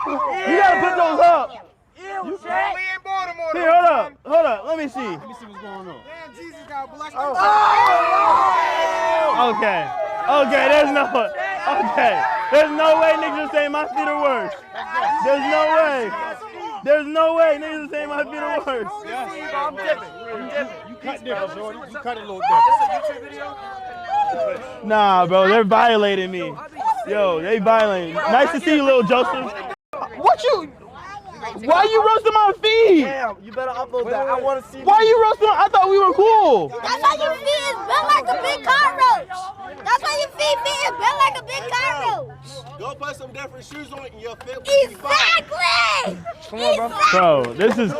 You gotta put those up. You can't. We in Baltimore. Here, hold up. Let me see. Let me see what's going on. Damn, Jesus got blessed. Okay. Okay, there's no way niggas are saying my feet are worse. There's no way. There's no way niggas are saying my feet are worse. I'm dipping. You cut different, Jordy. You cut it a little different. Nah, bro, they're violating me. Yo, they violating me. Nice to see you, little Joseph. What you? Why you roasting my feet? Damn, you better upload that. I want to see. Why you roasting? I thought we were cool. That's why your feet is built like a big cockroach. That's why your feet is built like a big cockroach. Go put some different shoes on and your fit will be fine. Exactly. Bro, this is